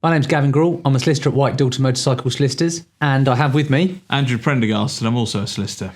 My name's Gavin Grewal. I'm a solicitor at White Dalton Motorcycle Solicitors, and I have with me Andrew Prendergast, and I'm also a solicitor.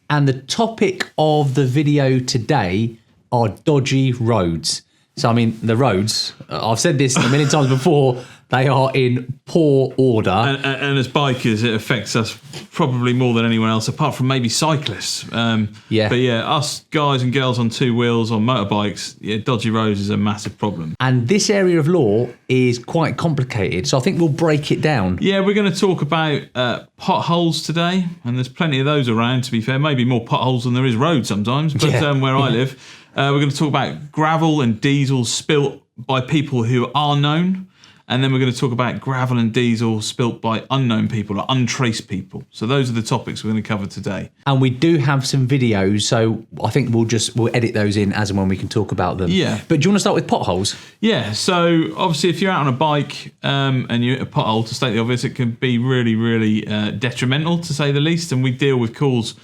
And the topic of the video today are dodgy roads. So, I mean, the roads, I've said this a million times before, they are in poor order. And as bikers, it affects us probably more than anyone else, apart from maybe cyclists. But yeah, us guys and girls on two wheels, on motorbikes, dodgy roads is a massive problem. And this area of law is quite complicated, so I think we'll break it down. Yeah, we're going to talk about potholes today, and there's plenty of those around, to be fair. Maybe more potholes than there is roads sometimes, but where I live. We're going to talk about gravel and diesel spilt by people who are known. And then we're going to talk about gravel and diesel spilt by unknown people or untraced people. So those are the topics we're going to cover today. And we do have some videos, so I think we'll edit those in as and when we can talk about them. Yeah. But do you want to start with potholes? Yeah, so obviously if you're out on a bike and you're at a pothole, to state the obvious, it can be really, really detrimental, to say the least. And we deal with calls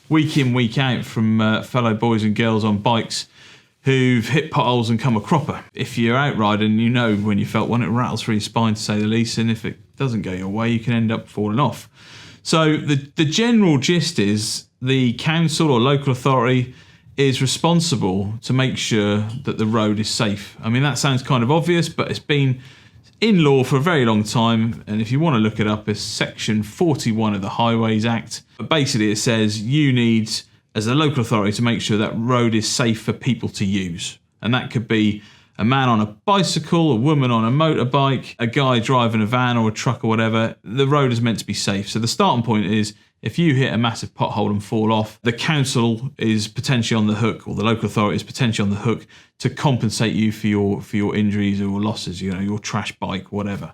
week in, week out from fellow boys and girls on bikes who've hit potholes and come a cropper. If you're out riding, you know when you felt one, it rattles through your spine, to say the least, and if it doesn't go your way, you can end up falling off. So the general gist is the council or local authority is responsible to make sure that the road is safe. I mean, that sounds kind of obvious, but it's been in law for a very long time, and if you want to look it up, it's Section 41 of the Highways Act. But basically it says you need, as a local authority, to make sure that road is safe for people to use. And that could be a man on a bicycle, a woman on a motorbike, a guy driving a van or a truck or whatever. The road is meant to be safe. So the starting point is, if you hit a massive pothole and fall off, the council is potentially on the hook, or the local authority is potentially on the hook to compensate you for your injuries or losses, your trash bike, whatever.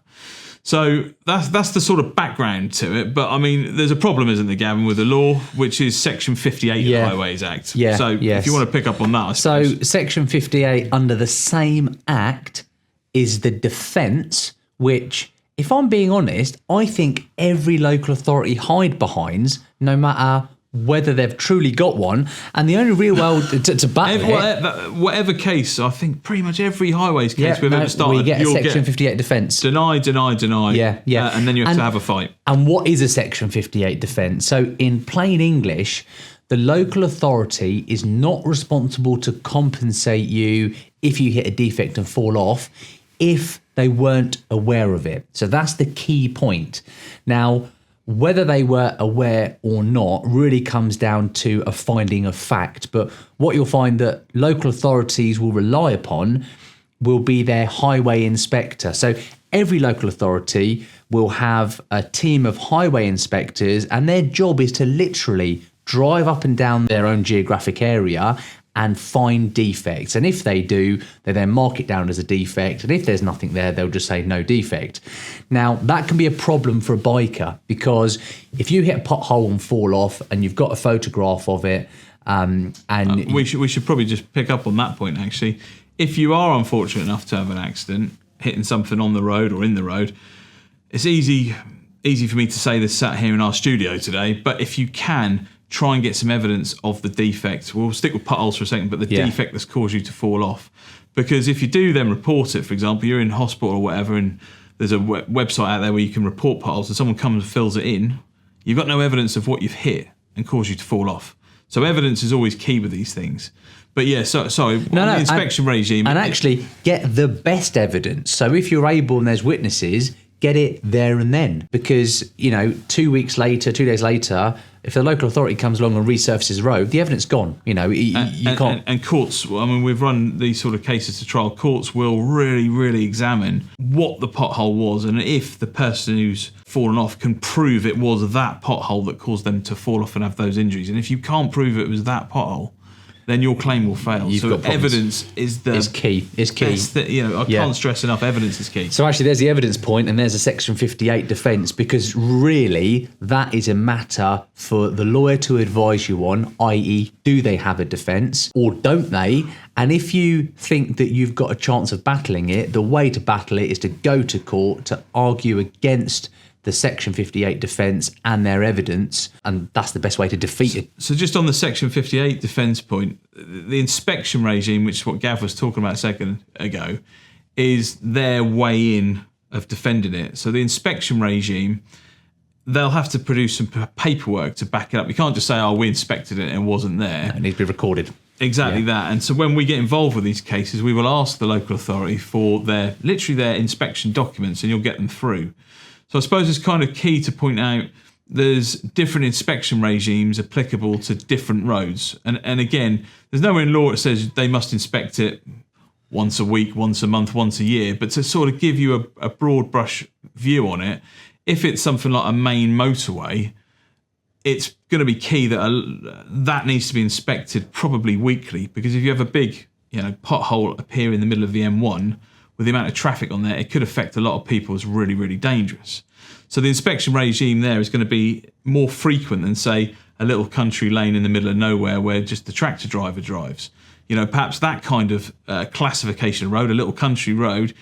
So that's the sort of background to it. But I mean, there's a problem, isn't there, Gavin, with the law, which is Section 58 of the Highways Act. Yeah. So if you want to pick up on that, I suppose. So Section 58 under the same act is the defence, which, if I'm being honest, I think every local authority hide behind, no matter whether they've truly got one. And the only real way to battle it... Whatever case, I think pretty much every highways case we've ever started, we get a Section 58 defence. Deny. Yeah. And then you have to have a fight. And what is a Section 58 defence? So in plain English, the local authority is not responsible to compensate you if you hit a defect and fall off, if they weren't aware of it. So that's the key point. Now, whether they were aware or not really comes down to a finding of fact. But what you'll find that local authorities will rely upon will be their highway inspector. So every local authority will have a team of highway inspectors, and their job is to literally drive up and down their own geographic area and find defects. And if they do, they then mark it down as a defect. And if there's nothing there, they'll just say no defect. Now, that can be a problem for a biker, because if you hit a pothole and fall off and you've got a photograph of it, we should probably just pick up on that point, actually. If you are unfortunate enough to have an accident, hitting something on the road or in the road, it's easy for me to say this sat here in our studio today, but if you can, try and get some evidence of the defect. We'll stick with potholes for a second, but the defect that's caused you to fall off. Because if you do then report it, for example, you're in hospital or whatever, and there's a website out there where you can report potholes, and someone comes and fills it in, you've got no evidence of what you've hit and caused you to fall off. So evidence is always key with these things. But yeah, the inspection regime... And actually get the best evidence. So if you're able and there's witnesses, get it there and then. Because, 2 weeks later, 2 days later, if the local authority comes along and resurfaces the road, the evidence gone. You can't. And courts, I mean, we've run these sort of cases to trial. Courts will really, really examine what the pothole was, and if the person who's fallen off can prove it was that pothole that caused them to fall off and have those injuries. And if you can't prove it was that pothole, then your claim will fail. So evidence is key. Is key. I can't stress enough. Evidence is key. So actually, there's the evidence point, and there's a Section 58 defence, because really that is a matter for the lawyer to advise you on. I.e., do they have a defence or don't they? And if you think that you've got a chance of battling it, the way to battle it is to go to court to argue against the Section 58 defence and their evidence, and that's the best way to defeat it. So just on the Section 58 defence point, the inspection regime, which is what Gav was talking about a second ago, is their way in of defending it. So the inspection regime, they'll have to produce some paperwork to back it up. You can't just say, oh, we inspected it and it wasn't there. No, it needs to be recorded. Exactly that. And so when we get involved with these cases, we will ask the local authority for their inspection documents, and you'll get them through. So I suppose it's kind of key to point out there's different inspection regimes applicable to different roads. And again, there's nowhere in law that says they must inspect it once a week, once a month, once a year, but to sort of give you a broad brush view on it, if it's something like a main motorway, it's going to be key that that needs to be inspected probably weekly, because if you have a big, pothole appear in the middle of the M1 with the amount of traffic on there, it could affect a lot of people as really, really dangerous. So the inspection regime there is going to be more frequent than, say, a little country lane in the middle of nowhere where just the tractor driver drives. Perhaps that kind of classification of road, a little country road,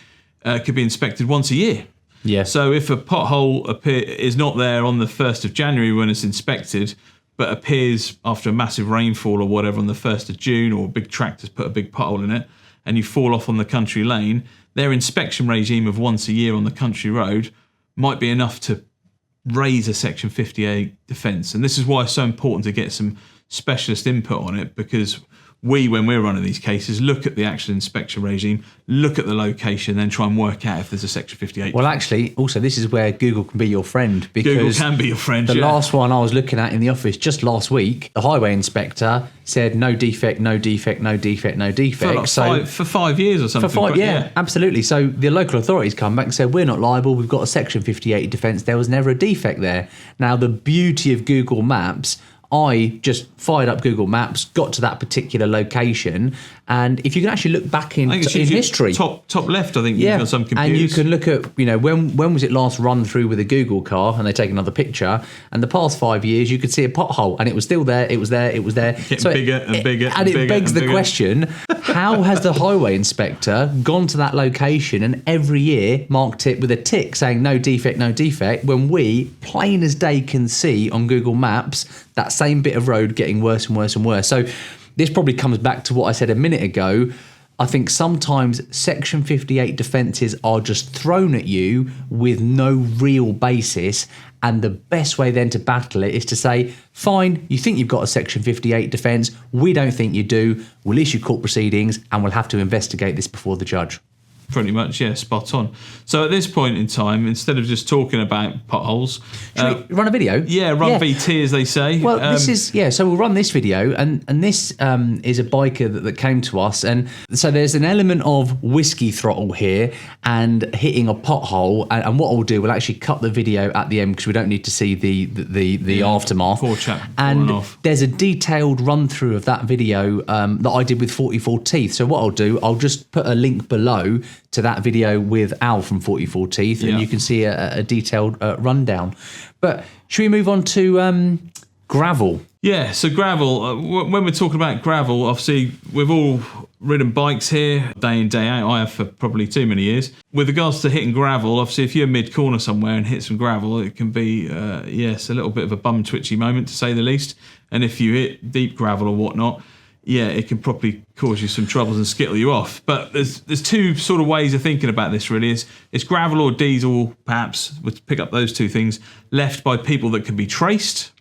could be inspected once a year. Yeah. So if a pothole is not there on the 1st of January when it's inspected, but appears after a massive rainfall or whatever on the 1st of June, or a big tractor's put a big pothole in it, and you fall off on the country lane, their inspection regime of once a year on the country road might be enough to raise a Section 58 defence. And this is why it's so important to get some specialist input on it, because when we're running these cases, look at the actual inspection regime, look at the location, then try and work out if there's a Section 58. Well, actually, also, this is where Google can be your friend. Because Google can be your friend, the last one I was looking at in the office just last week, the highway inspector said no defect, no defect, no defect, no defect. For 5 years or something. Yeah, absolutely. So the local authorities come back and say, we're not liable, we've got a Section 58 defence, there was never a defect there. Now, the beauty of Google Maps, I just fired up Google Maps, got to that particular location, and if you can actually look back in history, top left, I think, you've got some computers. And you can look at, when was it last run through with a Google car, and they take another picture, and the past 5 years you could see a pothole, and it was still there, it was there. Getting bigger and bigger. And it begs the question, how has the highway inspector gone to that location and every year marked it with a tick saying no defect, when we, plain as day, can see on Google Maps that same bit of road getting worse and worse and worse? So this probably comes back to what I said a minute ago. I think sometimes Section 58 defences are just thrown at you with no real basis, and the best way then to battle it is to say, fine, you think you've got a Section 58 defence, we don't think you do, we'll issue court proceedings and we'll have to investigate this before the judge. Pretty much, yeah, spot on. So at this point in time, instead of just talking about potholes, should we run a video? Yeah, VT, as they say. Well, so we'll run this video, and this is a biker that came to us, and so there's an element of whiskey throttle here and hitting a pothole, and what I'll do, we'll actually cut the video at the end because we don't need to see the aftermath. Poor chap. And there's a detailed run through of that video that I did with 44 Teeth. So what I'll do, I'll just put a link below to that video with Al from 44 Teeth, and you can see a detailed rundown. But should we move on to gravel? Yeah, so gravel, when we're talking about gravel, obviously we've all ridden bikes here day in, day out. I have for probably too many years. With regards to hitting gravel, obviously if you're mid-corner somewhere and hit some gravel, it can be, a little bit of a bum twitchy moment, to say the least. And if you hit deep gravel or whatnot, it can probably cause you some troubles and skittle you off. But there's two sort of ways of thinking about this, really. It's gravel or diesel, perhaps, we'll pick up those two things, left by people that can be traced.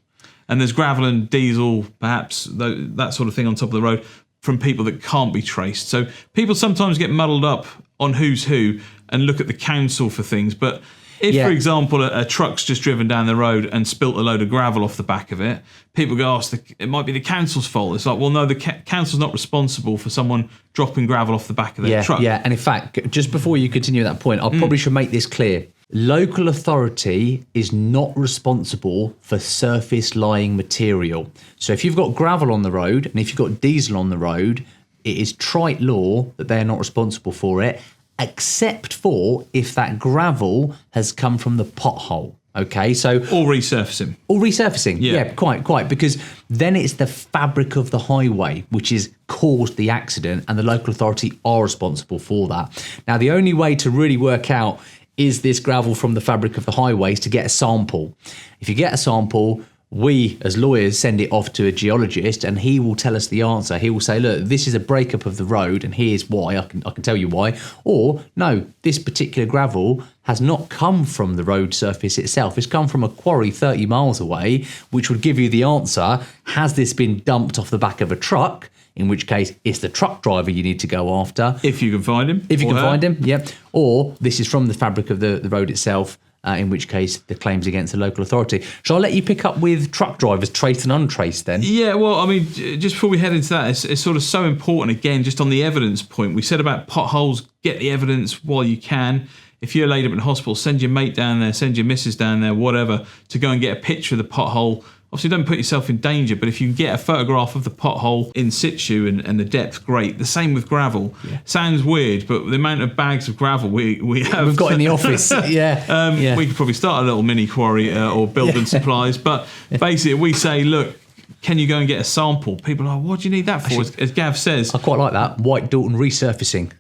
And there's gravel and diesel, perhaps, that sort of thing on top of the road, from people that can't be traced. So people sometimes get muddled up on who's who and look at the council for things. But if, for example, a truck's just driven down the road and spilt a load of gravel off the back of it, people go, it might be the council's fault. It's like, well, no, the council's not responsible for someone dropping gravel off the back of their truck. Yeah, and in fact, just before you continue that point, I probably should make this clear. Local authority is not responsible for surface lying material. So if you've got gravel on the road and if you've got diesel on the road, it is trite law that they are not responsible for it, except for if that gravel has come from the pothole. Okay, so or resurfacing. Yeah, quite, because then it's the fabric of the highway which has caused the accident, and the local authority are responsible for that. Now, the only way to really work out is this gravel from the fabric of the highway is to get a sample. If you get a sample, we, as lawyers, send it off to a geologist and he will tell us the answer. He will say, look, this is a breakup of the road and here's why. I can tell you why. Or, no, this particular gravel has not come from the road surface itself. It's come from a quarry 30 miles away, which would give you the answer. Has this been dumped off the back of a truck? In which case, it's the truck driver you need to go after. If you can find him. If you can find him, yeah. Or this is from the fabric of the road itself, in which case the claim's against the local authority. Shall I let you pick up with truck drivers, traced and untraced then? Yeah, well, I mean, just before we head into that, it's sort of so important, again, just on the evidence point. We said about potholes, get the evidence while you can. If you're laid up in hospital, send your mate down there, send your missus down there, whatever, to go and get a picture of the pothole. Obviously, don't put yourself in danger, but if you can get a photograph of the pothole in situ and the depth, great. The same with gravel. Yeah. Sounds weird, but the amount of bags of gravel we've got in the office, yeah. We could probably start a little mini quarry or building supplies. But basically, we say, look, can you go and get a sample? People are like, what do you need that for? As Gav says. I quite like that. White Dalton resurfacing.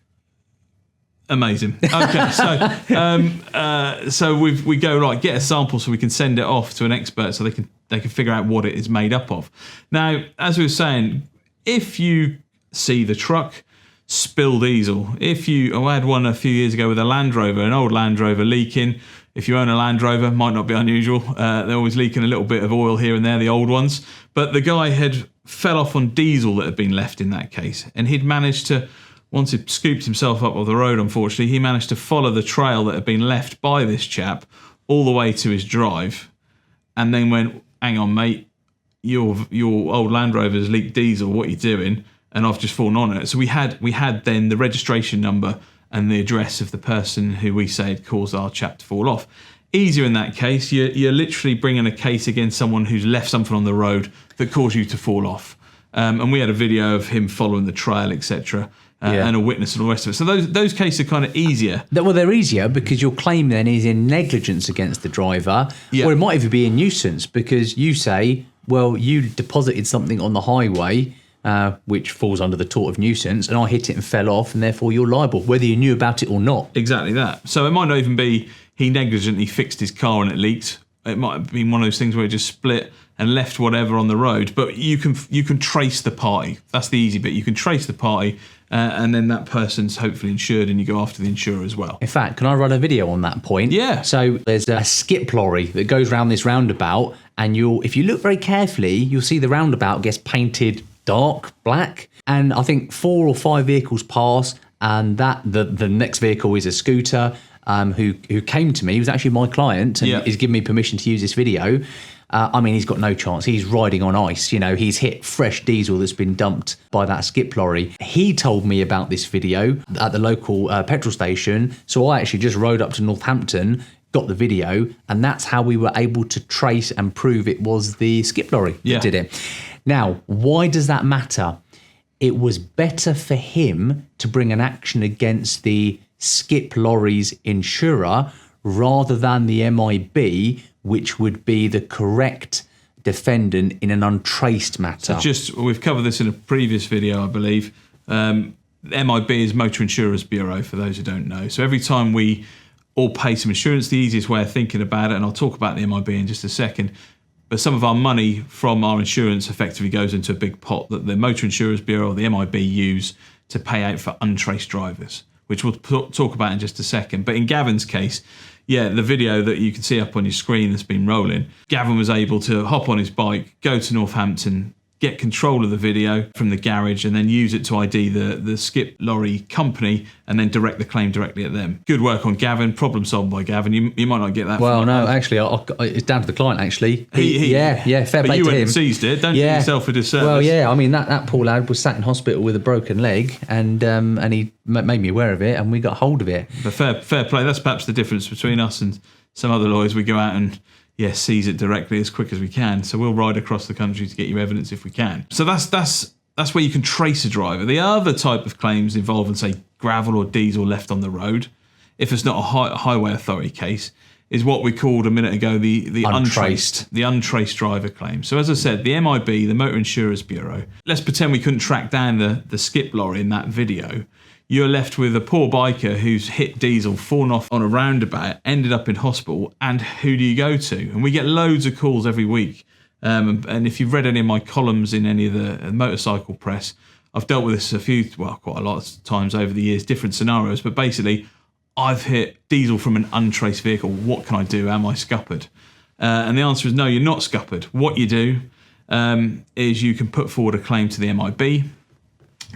Amazing. Okay, so we go, right, get a sample so we can send it off to an expert so they can figure out what it is made up of. Now, as we were saying, if you see the truck spill diesel, I had one a few years ago with a Land Rover, an old Land Rover leaking. If you own a Land Rover, might not be unusual. They're always leaking a little bit of oil here and there, the old ones. But the guy had fell off on diesel that had been left in that case, and he'd managed to, once he scooped himself up off the road, unfortunately, he managed to follow the trail that had been left by this chap all the way to his drive, and then went, hang on, mate, your old Land Rover's leaked diesel, what are you doing? And I've just fallen on it. So we had then the registration number and the address of the person who we say had caused our chap to fall off. Easier in that case, you're literally bringing a case against someone who's left something on the road that caused you to fall off. And we had a video of him following the trail, etc., and a witness and all the rest of it. So those cases are kind of easier. Well, they're easier because your claim then is in negligence against the driver, or it might even be a nuisance because you say, well, you deposited something on the highway, which falls under the tort of nuisance, and I hit it and fell off, and therefore you're liable, whether you knew about it or not. Exactly that. So it might not even be he negligently fixed his car and it leaked. It might have been one of those things where it just split and left whatever on the road. But you can trace the party. That's the easy bit. You can trace the party, and then that person's hopefully insured, and you go after the insurer as well. In fact, can I run a video on that point? Yeah. So there's a skip lorry that goes around this roundabout, and if you look very carefully, you'll see the roundabout gets painted dark black, and I think 4 or 5 vehicles pass, and the next vehicle is a scooter. Who came to me, he was actually my client, and he's given me permission to use this video. I mean, he's got no chance. He's riding on ice. He's hit fresh diesel that's been dumped by that skip lorry. He told me about this video at the local petrol station. So I actually just rode up to Northampton, got the video, and that's how we were able to trace and prove it was the skip lorry that did it. Now, why does that matter? It was better for him to bring an action against the skip lorry's insurer rather than the MIB, which would be the correct defendant in an untraced matter. So we've covered this in a previous video, I believe. MIB is Motor Insurers Bureau, for those who don't know. So every time we all pay some insurance, the easiest way of thinking about it, and I'll talk about the MIB in just a second, but some of our money from our insurance effectively goes into a big pot that the Motor Insurers Bureau or the MIB use to pay out for untraced drivers, which we'll talk about in just a second. But in Gavin's case, the video that you can see up on your screen that's been rolling, Gavin was able to hop on his bike, go to Northampton, get control of the video from the garage, and then use it to ID the skip lorry company and then direct the claim directly at them. Good work on Gavin. Problem solved by Gavin. You might not get that. Well, no, actually, it's down to the client, actually. Fair play to him. But you went and seized it. Don't do yourself a disservice. Well, yeah, I mean, that poor lad was sat in hospital with a broken leg, and he made me aware of it, and we got hold of it. But fair play. That's perhaps the difference between us and some other lawyers. We go out and seize it directly as quick as we can. So we'll ride across the country to get you evidence if we can. So that's where you can trace a driver. The other type of claims involving, say, gravel or diesel left on the road, if it's not a highway authority case, is what we called a minute ago the untraced driver claim. So as I said, the MIB, the Motor Insurers Bureau, let's pretend we couldn't track down the skip lorry in that video. You're left with a poor biker who's hit diesel, fallen off on a roundabout, ended up in hospital, and who do you go to? And we get loads of calls every week And if you've read any of my columns in any of the motorcycle press, I've dealt with this quite a lot of times over the years, different scenarios. But basically, I've hit diesel from an untraced vehicle. What can I do? Am I scuppered? And the answer is no, you're not scuppered. What you do is you can put forward a claim to the MIB,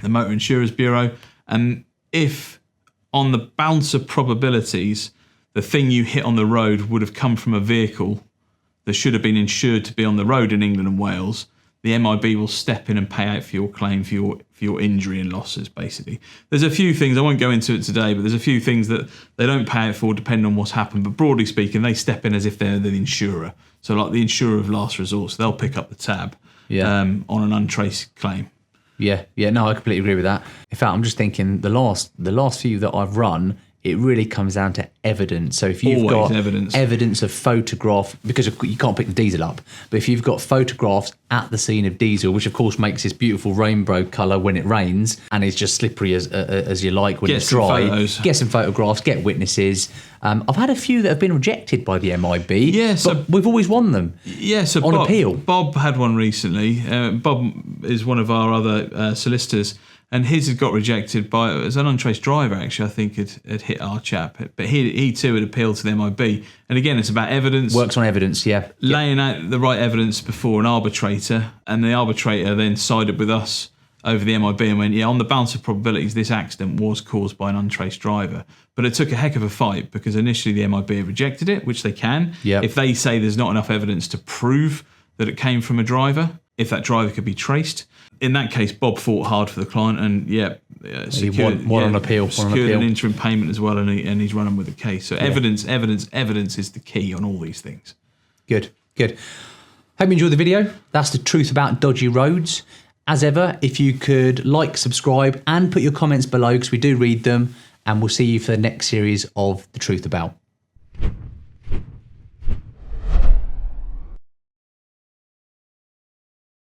the Motor Insurers Bureau, and if on the balance of probabilities, the thing you hit on the road would have come from a vehicle that should have been insured to be on the road in England and Wales, the MIB will step in and pay out for your claim for your injury and losses, basically. There's a few things, I won't go into it today, but there's a few things that they don't pay out for depending on what's happened. But broadly speaking, they step in as if they're the insurer. So like the insurer of last resort, so they'll pick up the tab on an untraced claim. Yeah, no, I completely agree with that. In fact, I'm just thinking the last few that I've run, it really comes down to evidence. So if you've got evidence of photograph, because you can't pick the diesel up, but if you've got photographs at the scene of diesel, which of course makes this beautiful rainbow colour when it rains and is just slippery as you like when it's dry, get some photographs, get witnesses. I've had a few that have been rejected by the MIB, but we've always won them on appeal. Bob had one recently. Bob is one of our other solicitors, and his had got rejected as an untraced driver, actually, I think had hit our chap. But he too had appealed to the MIB. And again, it's about evidence. Works on evidence, yeah. Laying out the right evidence before an arbitrator, and the arbitrator then sided with us over the MIB and went, on the balance of probabilities, this accident was caused by an untraced driver. But it took a heck of a fight, because initially the MIB rejected it, which they can. Yep. If they say there's not enough evidence to prove that it came from a driver, if that driver could be traced. In that case, Bob fought hard for the client and secured on appeal. Secured an interim payment as well, and he's running with the case. So evidence is the key on all these things. Good. Hope you enjoyed the video. That's the truth about Dodgy Roads. As ever, if you could like, subscribe, and put your comments below, because we do read them, and we'll see you for the next series of The Truth About.